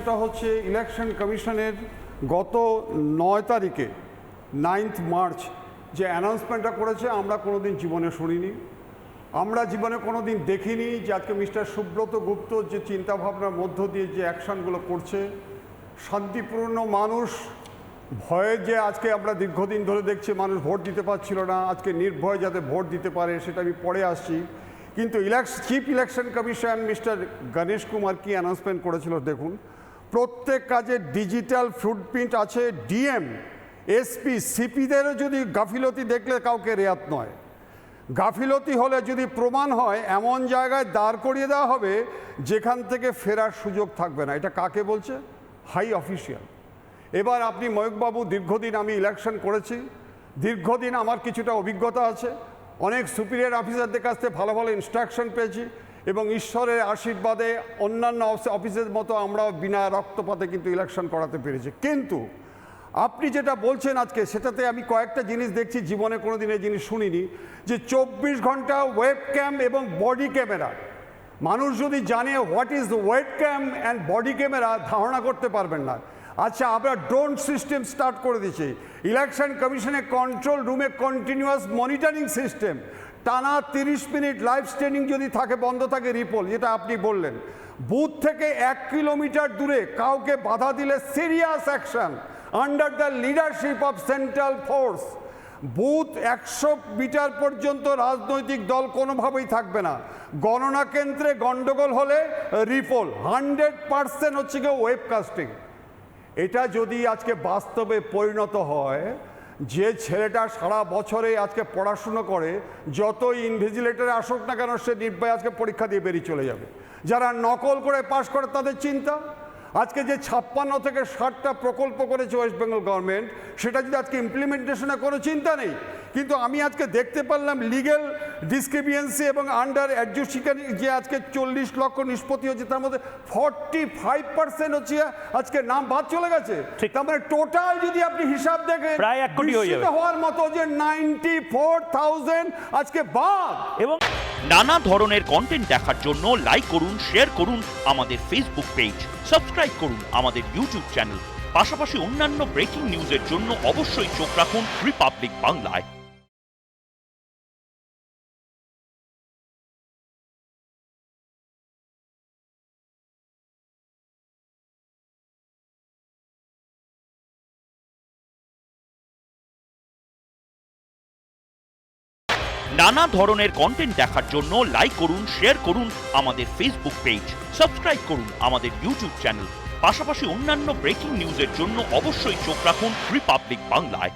এটা হচ্ছে ইলেকশন কমিশনের গত 9 তারিখে 9th মার্চ যে অ্যানাউন্সমেন্টটা করেছে আমরা কোনোদিন জীবনে শুনিনি, আমরা জীবনে কোনোদিন দেখিনি যে আজকে মিস্টার সুব্রত গুপ্ত যে চিন্তাভাবনার মধ্য দিয়ে যে অ্যাকশনগুলো করছে, শান্তিপূর্ণ মানুষ ভয়ে যে আজকে আমরা দীর্ঘদিন ধরে দেখছি মানুষ ভোট দিতে পারছিল না, আজকে নির্ভয়ে যাতে ভোট দিতে পারে সেটা আমি পরে আসছি। কিন্তু chief election commission mister Ganesh Kumar কি অ্যানাউন্সমেন্ট করেছিল দেখুন, প্রত্যেক কাজে ডিজিটাল ফুটপ্রিন্ট আছে, ডিএম এসপি সিপিদেরও যদি গাফিলতি দেখলে কাউকে রেয়াত নয়, গাফিলতি হলে যদি প্রমাণ হয় এমন জায়গায় দাঁড় করিয়ে দেওয়া হবে যেখান থেকে ফেরার সুযোগ থাকবে না। এটা কাকে বলছে? High official. এবার আপনি ময়ূকবাবু, দীর্ঘদিন আমি ইলেকশন করেছি, দীর্ঘদিন আমার কিছুটা অভিজ্ঞতা আছে, অনেক সুপিরিয়র অফিসারদের কাছ থেকে ভালো ভালো ইনস্ট্রাকশন পেয়েছি এবং ঈশ্বরের আশীর্বাদে অন্যান্য অফিসের মতো আমরাও বিনা রক্তপাতে কিন্তু ইলেকশন করাতে পেরেছি। কিন্তু আপনি যেটা বলছেন আজকে, সেটাতে আমি কয়েকটা জিনিস দেখছি, জীবনে কোনো দিন এই জিনিস শুনিনি, যে 24 ঘন্টা ওয়েব ক্যাম এবং বডি ক্যামেরা। মানুষ যদি জানে what is web cam and body camera ধারণা করতে পারবেন না। আচ্ছা, আমরা ড্রোন সিস্টেম স্টার্ট করে দিয়েছি, ইলেকশন কমিশনের কন্ট্রোল রুমে কন্টিনিউয়াস মনিটরিং সিস্টেম, টানা 30 মিনিট লাইভ স্ট্রিমিং যদি থাকে, বন্ধ থাকে রিপোল, যেটা আপনি বললেন, বুথ থেকে 1 কিলোমিটার দূরে কাউকে বাধা দিলে serious action under the leadership of central force. Booth 100 metre পর্যন্ত রাজনৈতিক দল কোনোভাবেই থাকবে না। গণনা কেন্দ্রে গণ্ডগোল হলে রিপোল, 100% হচ্ছে গিয়ে ওয়েবকাস্টিং। এটা যদি আজকে বাস্তবে পরিণত হয়, যে ছেলেটা সারা বছরে আজকে পড়াশুনো করে, যতই ইনভিজিলেটরে আসুক না কেন, সে নির্ভয়ে আজকে পরীক্ষা দিয়ে বেরিয়ে চলে যাবে। যারা নকল করে পাশ করে তাদের চিন্তা। আজকে যে 56 থেকে 60টা প্রকল্প করেছে ওয়েস্ট বেঙ্গল গভর্নমেন্ট, সেটা যদি আজকে ইমপ্লিমেন্টেশনে কোনো চিন্তা নেই। কিন্তু আমি আজকে দেখতে পারলাম লিগ্যাল ডিসক্রিমিনেন্সি এবং আন্ডার অ্যাডজুডিকেশন যে আজকে 40 লক্ষ নিষ্পত্তি হচ্ছে, তার মধ্যে 45% হচ্ছে আজকে নাম বাদ চলে গেছে। তার মানে টোটাল যদি আপনি হিসাব দেখেন, প্রায় 1 কোটি হয়ে যাবে হওয়ার মতো যে 94,000 আজকে বাদ। এবং নানা ধরনের কন্টেন্ট দেখার জন্য লাইক করুন, শেয়ার করুন আমাদের ফেসবুক পেজ, সাবস্ক্রাইব করুন আমাদের ইউটিউব চ্যানেল। পাশাপাশি অন্যান্য ব্রেকিং নিউজের জন্য অবশ্যই চোখ রাখুন রিপাবলিক বাংলায়। নানা ধরনের কন্টেন্ট দেখার জন্য লাইক করুন, শেয়ার করুন আমাদের ফেসবুক পেজ, সাবস্ক্রাইব করুন আমাদের ইউটিউব চ্যানেল। পাশাপাশি অন্যান্য ব্রেকিং নিউজের জন্য অবশ্যই চোখ রাখুন রিপাবলিক বাংলায়।